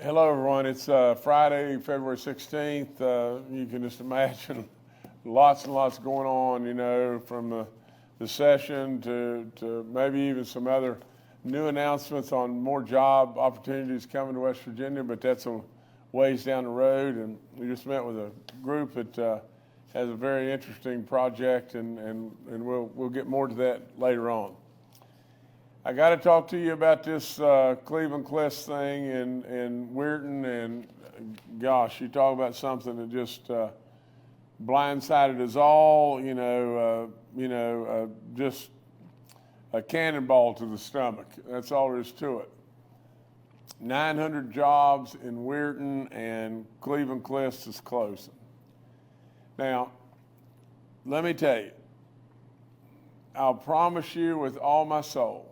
Hello, everyone. It's Friday, February 16th. You can just imagine lots and lots going on, from the session to maybe even some other new announcements on more job opportunities coming to West Virginia, but that's a ways down the road. And we just met with a group that has a very interesting project, and we'll get more to that later on. I got to talk to you about this Cleveland Cliffs thing in Weirton, and gosh, you talk about something that just blindsided us all. Just a cannonball to the stomach. That's all there is to it. 900 jobs in Weirton, and Cleveland Cliffs is closing. Now, let me tell you, I'll promise you with all my soul,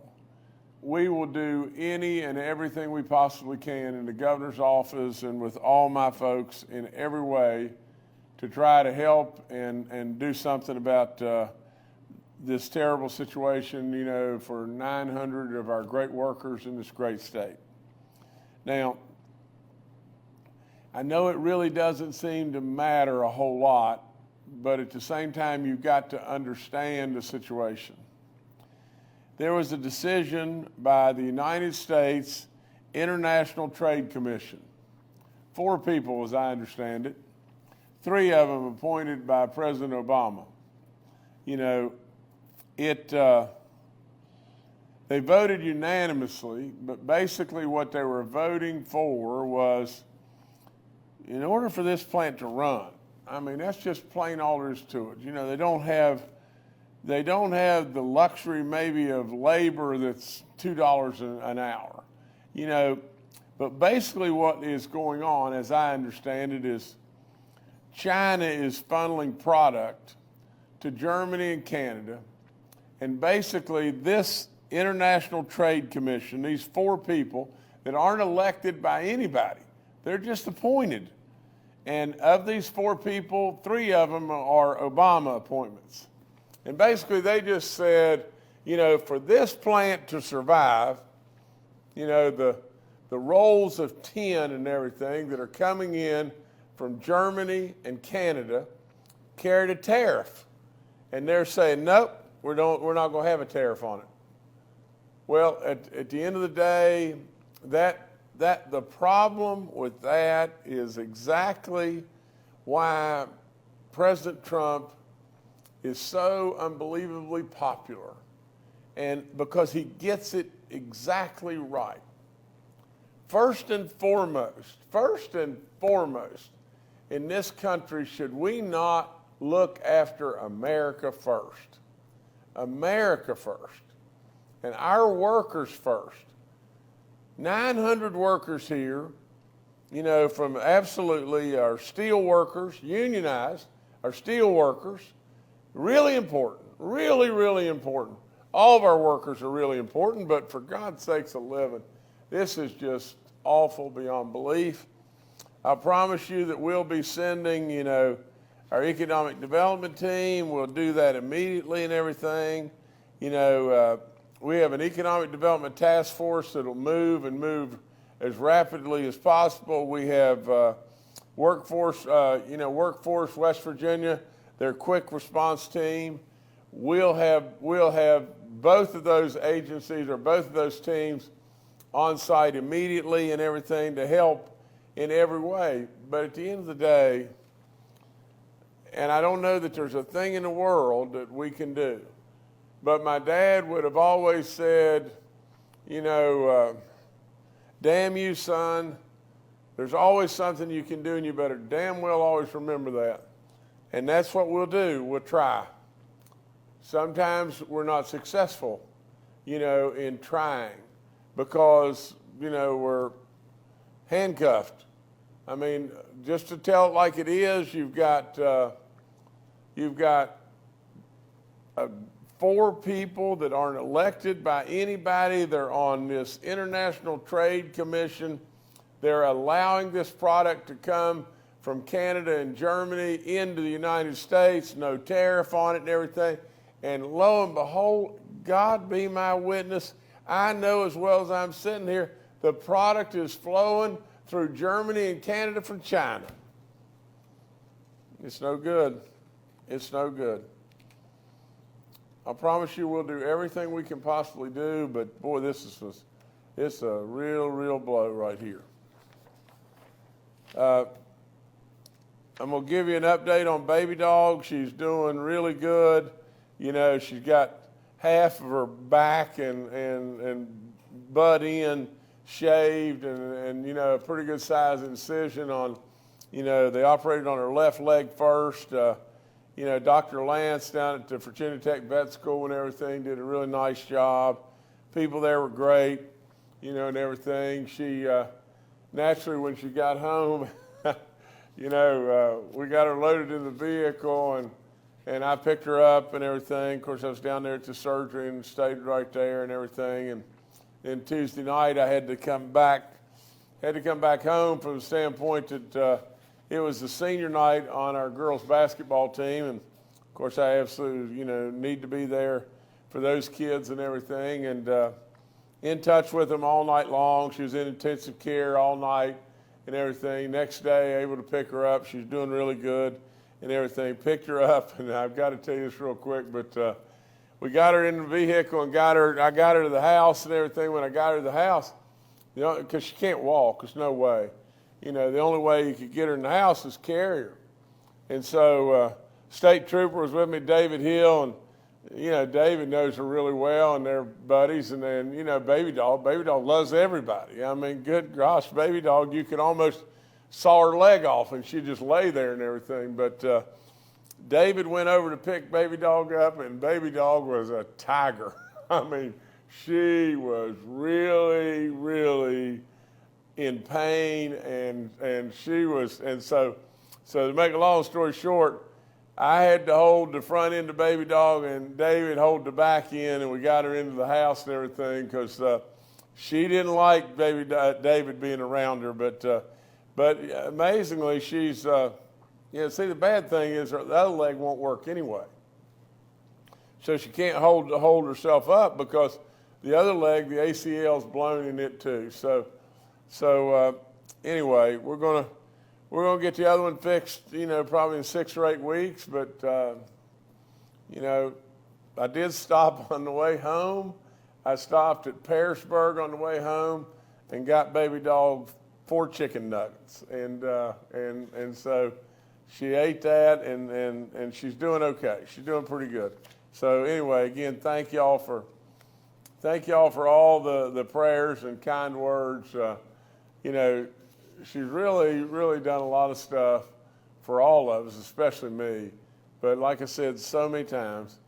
we will do any and everything we possibly can in the governor's office and with all my folks in every way to try to help and do something about this terrible situation, for 900 of our great workers in this great state. Now, I know it really doesn't seem to matter a whole lot, but at the same time, you've got to understand the situation. There was a decision by the United States International Trade Commission. 4 people, as I understand it. 3 of them appointed by President Obama. They voted unanimously, but basically what they were voting for was, in order for this plant to run, that's just plain all there is to it. They don't have the luxury maybe of labor that's $2 an hour, But basically what is going on, as I understand it, is China is funneling product to Germany and Canada. And basically this International Trade Commission, these 4 people that aren't elected by anybody, they're just appointed. And of these 4 people, 3 of them are Obama appointments. And basically they just said, for this plant to survive, the rolls of tin and everything that are coming in from Germany and Canada carried a tariff. And they're saying, nope, we're not going to have a tariff on it. Well, at the end of the day, the problem with that is exactly why President Trump is so unbelievably popular, and because he gets it exactly right. First and foremost, in this country, should we not look after America first? America first, and our workers first. 900 workers here, from absolutely our steel workers, unionized, our steel workers. Really important, really, really important. All of our workers are really important, but for God's sakes alive, this is just awful beyond belief. I promise you that we'll be sending, our economic development team. We'll do that immediately and everything. We have an economic development task force that'll move as rapidly as possible. We have Workforce West Virginia, their quick response team. We'll have both of those agencies or both of those teams on site immediately and everything to help in every way. But at the end of the day, and I don't know that there's a thing in the world that we can do, but my dad would have always said, damn you, son, there's always something you can do, and you better damn well always remember that. And that's what we'll do. We'll try. Sometimes we're not successful, in trying because, we're handcuffed. Just to tell it like it is, you've got 4 people that aren't elected by anybody. They're on this International Trade Commission. They're allowing this product to come from Canada and Germany into the United States, no tariff on it and everything. And lo and behold, God be my witness, I know as well as I'm sitting here, the product is flowing through Germany and Canada from China. It's no good. It's no good. I promise you we'll do everything we can possibly do, but boy, it's a real blow right here. I'm going to give you an update on Baby Dog. She's doing really good. You know, she's got half of her back and butt end shaved and you know, a pretty good size incision on, you know, they operated on her left leg first. You know, Dr. Lance down at the Virginia Tech Vet School and everything did a really nice job. People there were great, you know, and everything. She, naturally, when she got home, you know, we got her loaded in the vehicle and I picked her up and everything. Of course, I was down there at the surgery and stayed right there and everything. And then Tuesday night, I had to come back home from the standpoint that it was the senior night on our girls' basketball team. And, of course, I absolutely, you know, need to be there for those kids and everything. And in touch with them all night long. She was in intensive care all night and everything. Next day, able to pick her up. She's doing really good and everything. Picked her up, and I've got to tell you this real quick, but we got her in the vehicle and I got her to the house and everything. When I got her to the house, you know, because she can't walk, there's no way. You know, the only way you could get her in the house is carry her. And so State Trooper was with me, David Hill, and, you know, David knows her really well, and they're buddies. And then, you know, Baby Dog loves everybody. I mean, good gosh, Baby Dog, you could almost saw her leg off, and she'd just lay there and everything. But David went over to pick Baby Dog up, and Baby Dog was a tiger. I mean, she was really in pain, and she was, and so to make a long story short, I had to hold the front end of Baby Dog, and David hold the back end, and we got her into the house and everything because she didn't like David being around her, but amazingly she's, yeah. See, the bad thing is the other leg won't work anyway, so she can't hold herself up because the other leg, the ACL's blown in it too. So anyway, we're gonna get the other one fixed, you know, probably in 6 or 8 weeks. But you know, I did stop on the way home. I stopped at Pearisburg on the way home and got Baby Dog 4 chicken nuggets, and so she ate that, and she's doing okay. She's doing pretty good. So anyway, again, thank y'all for all the prayers and kind words. You know, she's really done a lot of stuff for all of us, especially me. But like I said so many times,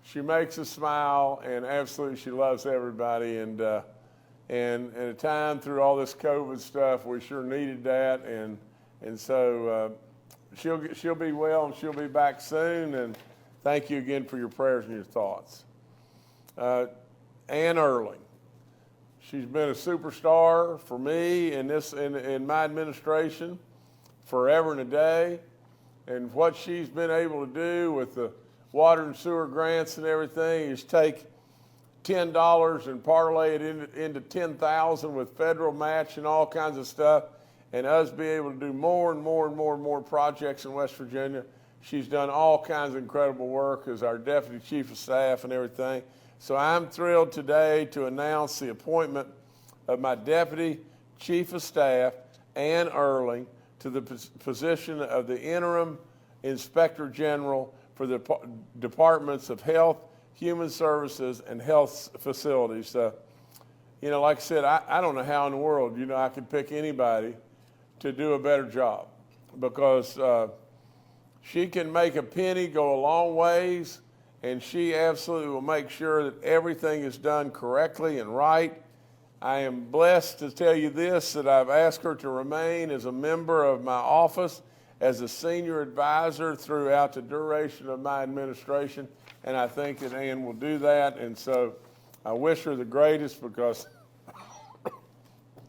she makes us smile, and absolutely she loves everybody. And at a time through all this COVID stuff, we sure needed that. And so she'll be well, and she'll be back soon. And thank you again for your prayers and your thoughts. Ann Erling. She's been a superstar for me in my administration forever and a day. And what she's been able to do with the water and sewer grants and everything is take $10 and parlay it into $10,000 with federal match and all kinds of stuff, and us be able to do more and more projects in West Virginia. She's done all kinds of incredible work as our Deputy Chief of Staff and everything. So I'm thrilled today to announce the appointment of my Deputy Chief of Staff, Ann Erling, to the position of the Interim Inspector General for the Departments of Health, Human Services, and Health Facilities. You know, like I said, I don't know how in the world, you know, I could pick anybody to do a better job, because she can make a penny go a long ways, and she absolutely will make sure that everything is done correctly and right. I am blessed to tell you this, that I've asked her to remain as a member of my office as a senior advisor throughout the duration of my administration, and I think that Ann will do that. And so I wish her the greatest, because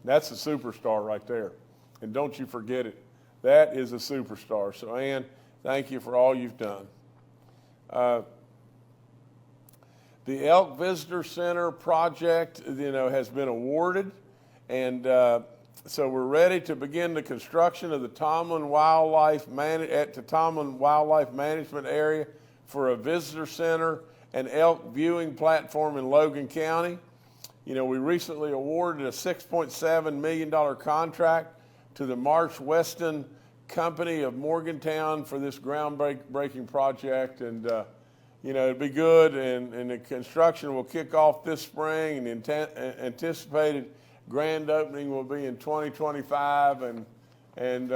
that's a superstar right there. And don't you forget it. That is a superstar. So Ann, thank you for all you've done. The Elk Visitor Center project, you know, has been awarded, and So we're ready to begin the construction of the Tomlin Wildlife Management Area for a visitor center and elk viewing platform in Logan County. You know, we recently awarded a $6.7 million contract to the Marsh Weston Company of Morgantown for this groundbreaking project, and you know, it'll be good, and the construction will kick off this spring, and anticipated grand opening will be in 2025, and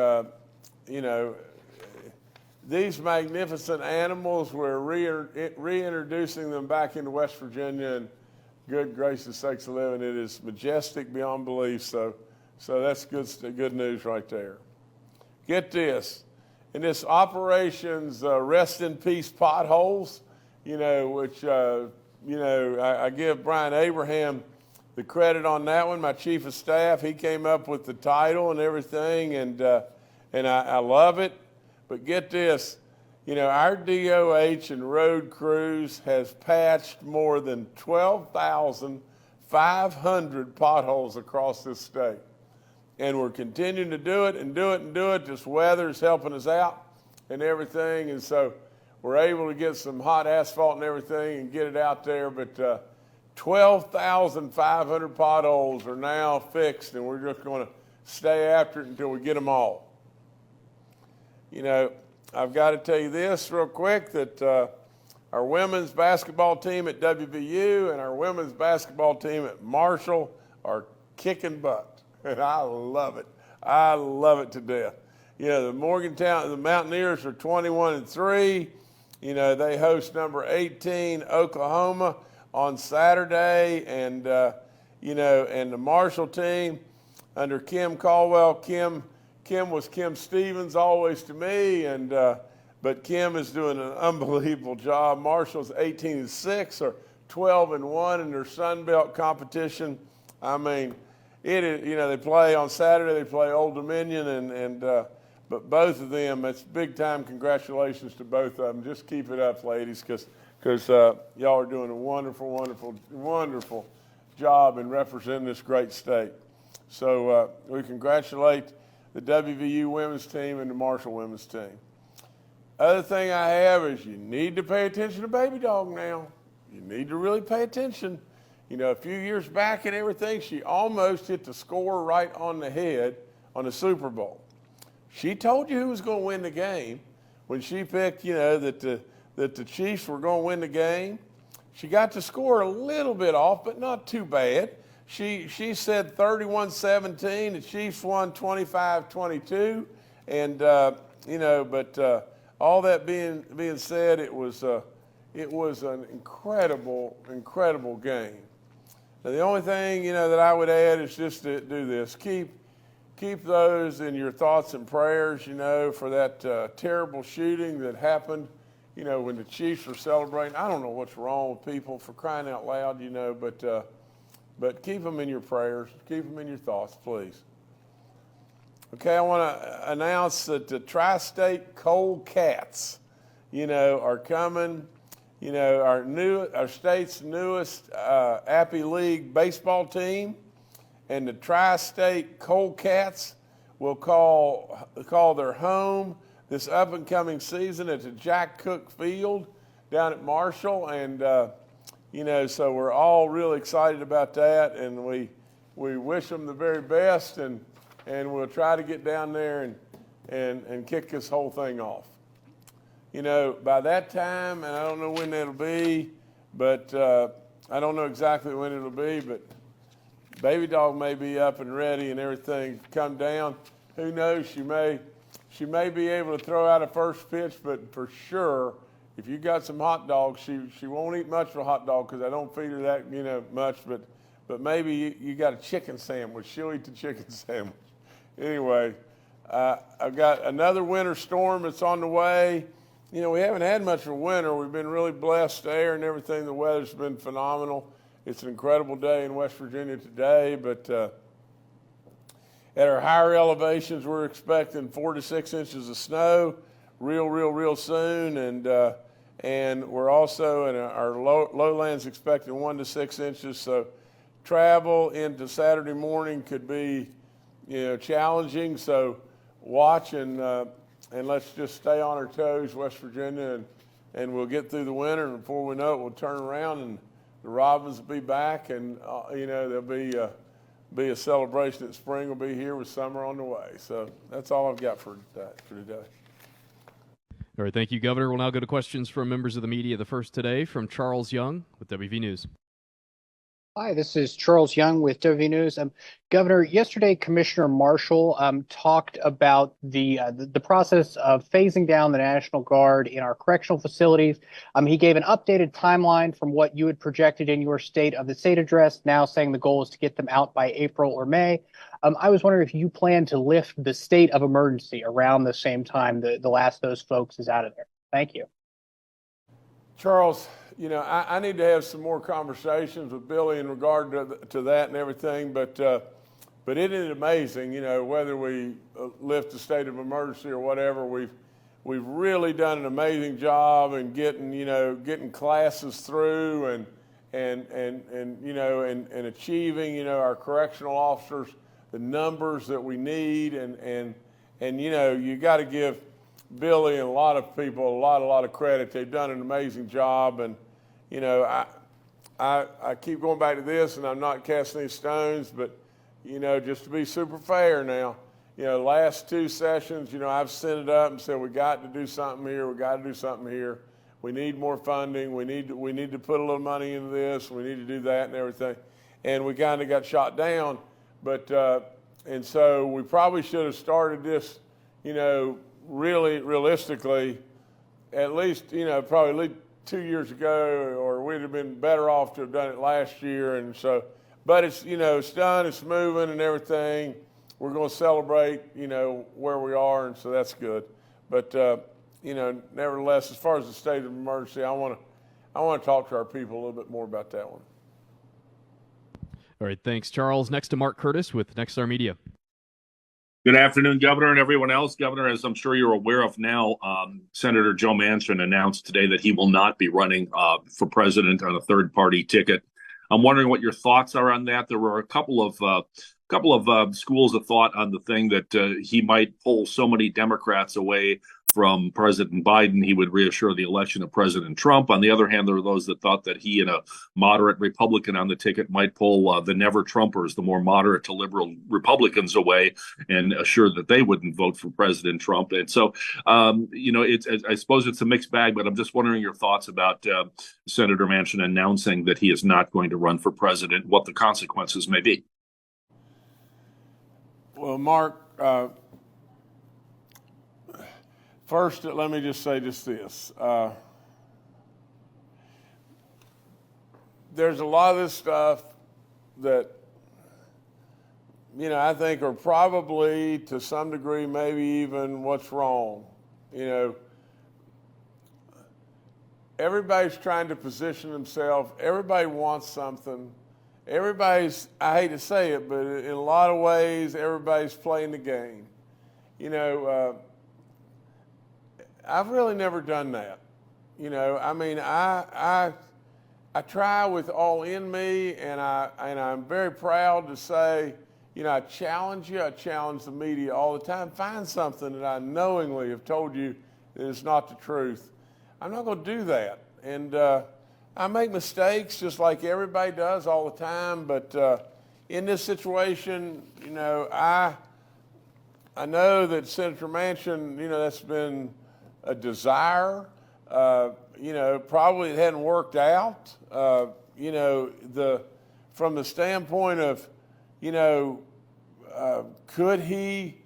you know, these magnificent animals, we're reintroducing them back into West Virginia, and good gracious sakes of living, it is majestic beyond belief. So that's good news right there. Get this, in this operations rest in peace potholes, you know, which you know, I give Brian Abraham the credit on that one, my chief of staff. He came up with the title and everything, and I love it. But get this, you know, our DOH and road crews has patched more than 12,500 potholes across this state. And we're continuing to do it and do it and do it. This weather's helping us out and everything. And so we're able to get some hot asphalt and everything and get it out there. But 12,500 potholes are now fixed, and we're just going to stay after it until we get them all. You know, I've got to tell you this real quick, that our women's basketball team at WVU and our women's basketball team at Marshall are kicking butt, and I love it. I love it to death. You know, the Mountaineers are 21-3. You know, they host number 18, Oklahoma, on Saturday, and you know, and the Marshall team under Kim Caldwell. Kim was Kim Stevens always to me, and but Kim is doing an unbelievable job. Marshall's 18-6 or 12-1 in their Sun Belt competition. I mean, it is, you know, they play on Saturday. They play Old Dominion, and but both of them, it's big time. Congratulations to both of them. Just keep it up, ladies, because y'all are doing a wonderful, wonderful, wonderful job in representing this great state. So we congratulate the WVU women's team and the Marshall women's team. Other thing I have is you need to pay attention to Baby Dog now. You need to really pay attention. You know, a few years back and everything, she almost hit the score right on the head on the Super Bowl. She told you who was going to win the game when she picked, you know, that the Chiefs were going to win the game. She got the score a little bit off, but not too bad. She said 31-17. The Chiefs won 25-22, and you know. But all that being said, it was an incredible game. Now, the only thing, you know, that I would add is just to do this: keep those in your thoughts and prayers. You know, for that terrible shooting that happened. You know, when the Chiefs were celebrating. I don't know what's wrong with people, for crying out loud. You know, but keep them in your prayers. Keep them in your thoughts, please. Okay, I want to announce that the Tri-State Cold Cats, you know, are coming. You know, our state's newest Appy League baseball team, and the Tri-State Cold Cats will call their home this up and coming season at the Jack Cook Field down at Marshall, and you know, so we're all really excited about that, and we wish them the very best, and we'll try to get down there and kick this whole thing off. You know, by that time, and I don't know when that'll be, but I don't know exactly when it'll be, but Baby Dog may be up and ready and everything to come down. Who knows? She may be able to throw out a first pitch, but for sure, if you got some hot dogs, she won't eat much of a hot dog because I don't feed her that, you know, much. But maybe you got a chicken sandwich. She'll eat the chicken sandwich. Anyway, I've got another winter storm that's on the way. You know, we haven't had much of a winter. We've been really blessed there and everything. The weather's been phenomenal. It's an incredible day in West Virginia today, but at our higher elevations, we're expecting 4 to 6 inches of snow real soon, and we're also in our lowlands expecting 1 to 6 inches. So travel into Saturday morning could be, challenging. So watch and let's just stay on our toes, West Virginia, and we'll get through the winter. And before we know it, we'll turn around and the Robins will be back, and there'll be a celebration that spring will be here with summer on the way. So that's all I've got for today. All right, thank you, Governor. We'll now go to questions from members of the media. The first today from Charles Young with WV News. Hi, this is Charles Young with WV News. Governor, yesterday Commissioner Marshall talked about the process of phasing down the National Guard in our correctional facilities. He gave an updated timeline from what you had projected in your State of the State address, now saying the goal is to get them out by April or May. I was wondering if you plan to lift the state of emergency around the same time the last of those folks is out of there. Thank you. Charles, I need to have some more conversations with Billy in regard to that and everything, but it is amazing, whether we lift the state of emergency or whatever, we've really done an amazing job in getting classes through and achieving, our correctional officers the numbers that we need, and you got to give Billy and a lot of people a lot of credit. They've done an amazing job, and I keep going back to this, and I'm not casting any stones, but just to be super fair now, last two sessions, I've sent it up and said we got to do something here, we need more funding, we need to put a little money into this, we need to do that and everything, and we kind of got shot down, but and so we probably should have started this, really realistically, at least, probably at least 2 years ago, or we'd have been better off to have done it last year. And so, but it's, it's done, it's moving and everything. We're going to celebrate, where we are. And so that's good. But, nevertheless, as far as the state of emergency, I want to talk to our people a little bit more about that one. All right. Thanks, Charles. Next to Mark Curtis with Nexstar Media. Good afternoon, Governor, and everyone else. Governor, as I'm sure you're aware of now, Senator Joe Manchin announced today that he will not be running for president on a third-party ticket. I'm wondering what your thoughts are on that. There were a couple of schools of thought on the thing that he might pull so many Democrats away from President Biden, he would reassure the election of President Trump. On the other hand, there were those that thought that he and a moderate Republican on the ticket might pull the never-Trumpers, the more moderate to liberal Republicans, away and assure that they wouldn't vote for President Trump. And so, I suppose it's a mixed bag, but I'm just wondering your thoughts about Senator Manchin announcing that he is not going to run for president, what the consequences may be. Well, Mark, first, let me just say just this. There's a lot of this stuff that, I think are probably to some degree maybe even what's wrong. Everybody's trying to position themselves. Everybody wants something. Everybody's, I hate to say it, but in a lot of ways, everybody's playing the game. I've really never done that. I try with all in me, and I'm very proud to say, I challenge you. I challenge the media all the time. Find something that I knowingly have told you that is not the truth. I'm not going to do that. And I make mistakes just like everybody does all the time. But in this situation, I know that Senator Manchin, that's been a desire. Probably it hadn't worked out. From the standpoint of, could he,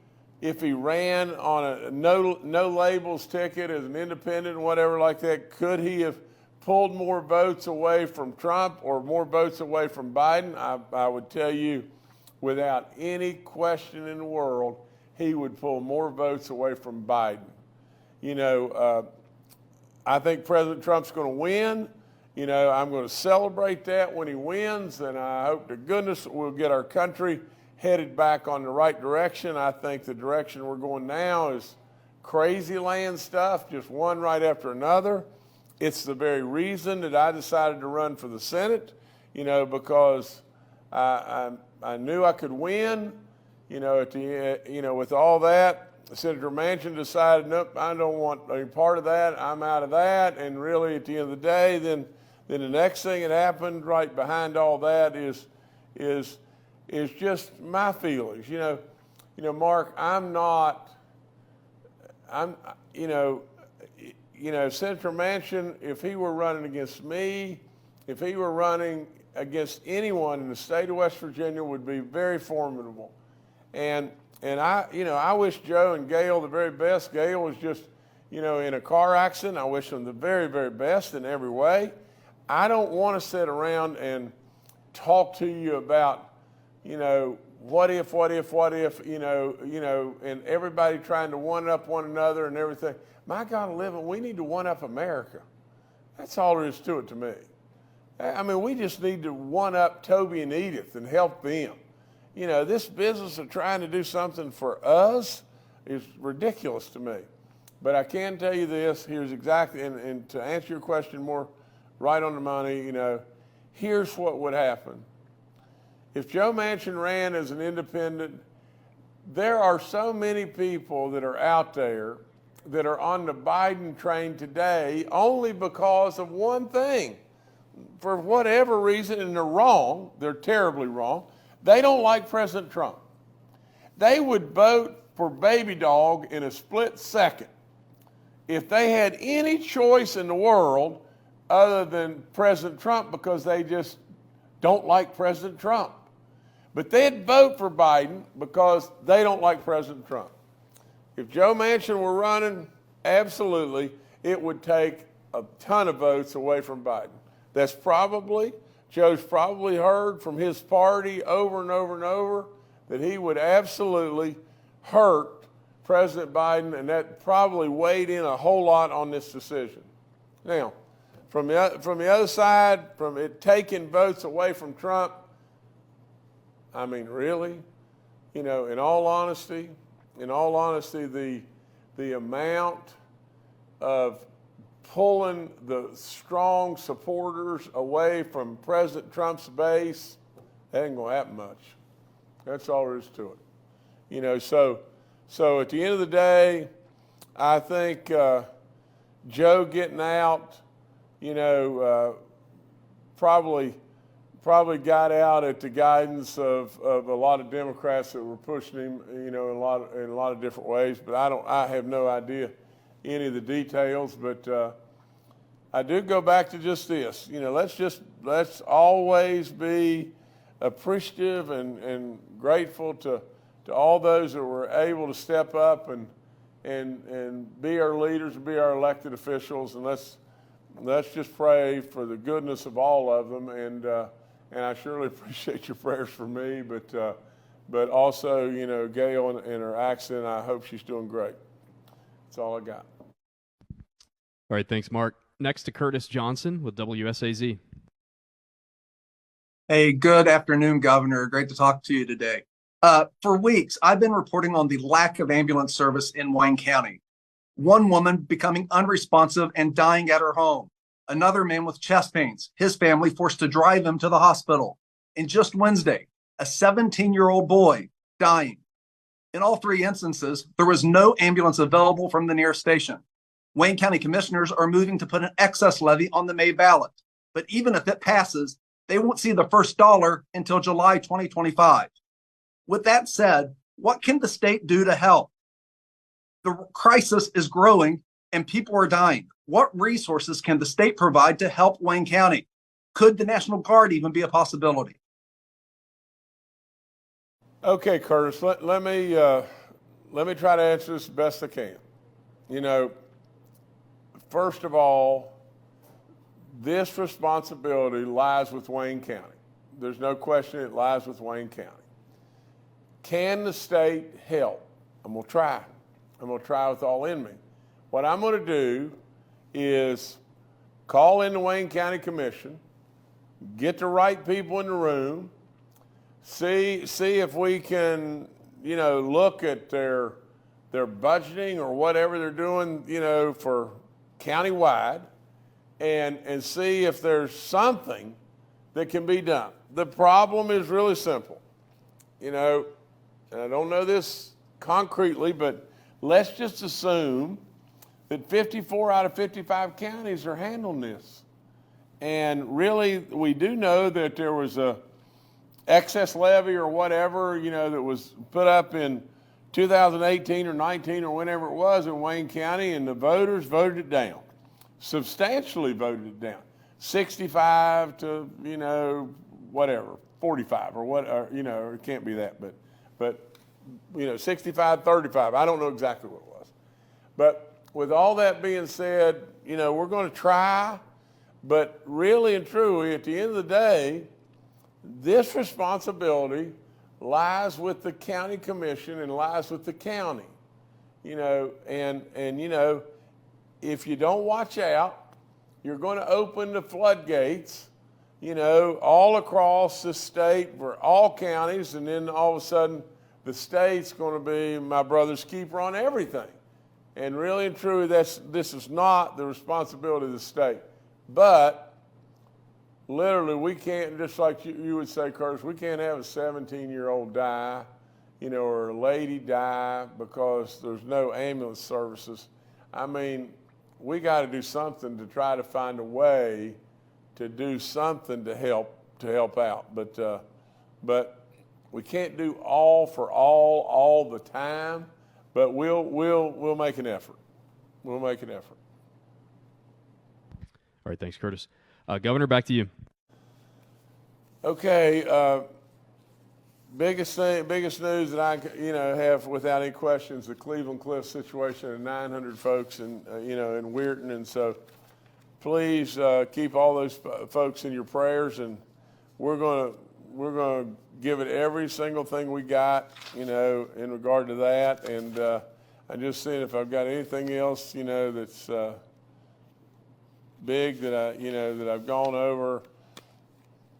if he ran on a no labels ticket as an independent, whatever like that, could he have pulled more votes away from Trump or more votes away from Biden? I would tell you, without any question in the world, he would pull more votes away from Biden. I think President Trump's going to win. I'm going to celebrate that when he wins, and I hope to goodness we'll get our country headed back on the right direction. I think the direction we're going now is crazy land stuff, just one right after another. It's the very reason that I decided to run for the Senate, because I knew I could win. with all that, Senator Manchin decided, nope, I don't want any part of that. I'm out of that. And really, at the end of the day, then the next thing that happened right behind all that is just my feelings. Mark, Senator Manchin, if he were running against me, if he were running against anyone in the state of West Virginia, would be very formidable. And I wish Joe and Gail the very best. Gail was just, in a car accident. I wish them the very, very best in every way. I don't want to sit around and talk to you about, what if, and everybody trying to one-up one another and everything. My God, we need to one-up America. That's all there is to it to me. I mean, we just need to one-up Toby and Edith and help them. This business of trying to do something for us is ridiculous to me. But I can tell you this, here's exactly, and to answer your question more right on the money, here's what would happen. If Joe Manchin ran as an independent, there are so many people that are out there that are on the Biden train today only because of one thing. For whatever reason, and they're wrong, they're terribly wrong, they don't like President Trump. They would vote for Baby Dog in a split second if they had any choice in the world other than President Trump, because they just don't like President Trump. But they'd vote for Biden because they don't like President Trump. If Joe Manchin were running, absolutely, it would take a ton of votes away from Biden. Joe's probably heard from his party over and over and over that he would absolutely hurt President Biden, and that probably weighed in a whole lot on this decision. Now, from the other side, from it taking votes away from Trump, I mean, really, in all honesty, the amount of pulling the strong supporters away from President Trump's base, that ain't gonna happen much. That's all there is to it. So at the end of the day, I think Joe getting out, probably got out at the guidance of a lot of Democrats that were pushing him, in a lot of different ways. But I have no idea any of the details. But I do go back to just this. Let's always be appreciative and grateful to all those that were able to step up and be our leaders and be our elected officials. And let's just pray for the goodness of all of them. And I surely appreciate your prayers for me, but also, Gail and her accident, I hope she's doing great. That's all I got. All right, thanks, Mark. Next to Curtis Johnson with WSAZ. Hey, good afternoon, Governor. Great to talk to you today. For weeks, I've been reporting on the lack of ambulance service in Wayne County. One woman becoming unresponsive and dying at her home. Another man with chest pains, his family forced to drive him to the hospital. And just Wednesday, a 17-year-old boy dying. In all three instances, there was no ambulance available from the nearest station. Wayne County commissioners are moving to put an excess levy on the May ballot. But even if it passes, they won't see the first dollar until July 2025. With that said, what can the state do to help? The crisis is growing and people are dying. What resources can the state provide to help Wayne County? Could the National Guard even be a possibility? Okay, Curtis, let me try to answer this the best I can. First of all, this responsibility lies with Wayne County. There's no question it lies with Wayne County. Can the state help? I'm going to try. I'm going to try with all in me. What I'm going to do is call in the Wayne County Commission, get the right people in the room, see if we can, look at their budgeting or whatever they're doing, for countywide, and see if there's something that can be done. The problem is really simple. and I don't know this concretely, but let's just assume that 54 out of 55 counties are handling this. And really, we do know that there was a excess levy or whatever, that was put up in 2018 or 19 or whenever it was in Wayne County, and the voters voted it down, substantially voted it down, 65 to, whatever, 45 or what, it can't be that, but 65, 35, I don't know exactly what it was. But with all that being said, we're going to try, but really and truly, at the end of the day, this responsibility lies with the county commission and lies with the county, and if you don't watch out, you're going to open the floodgates, all across the state for all counties, and then all of a sudden the state's going to be my brother's keeper on everything. And really and truly, this is not the responsibility of the state. But literally, we can't, just like you would say, Curtis, we can't have a 17-year-old die, or a lady die because there's no ambulance services. I mean, we got to do something to try to find a way to do something to help out. But we can't do all for all the time. But we'll make an effort. We'll make an effort. All right, thanks, Curtis. Governor, back to you. Okay. Biggest news that I have without any questions, the Cleveland Cliff situation and 900 folks in Weirton, and so please keep all those folks in your prayers, and we're gonna give it every single thing we got, in regard to that. And I'm just seeing if I've got anything else, that's big that I've gone over.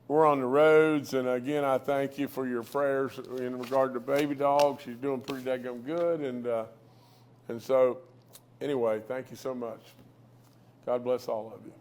We're on the roads, and again, I thank you for your prayers in regard to baby dog. She's doing pretty daggum good, and so anyway, thank you so much. God bless all of you.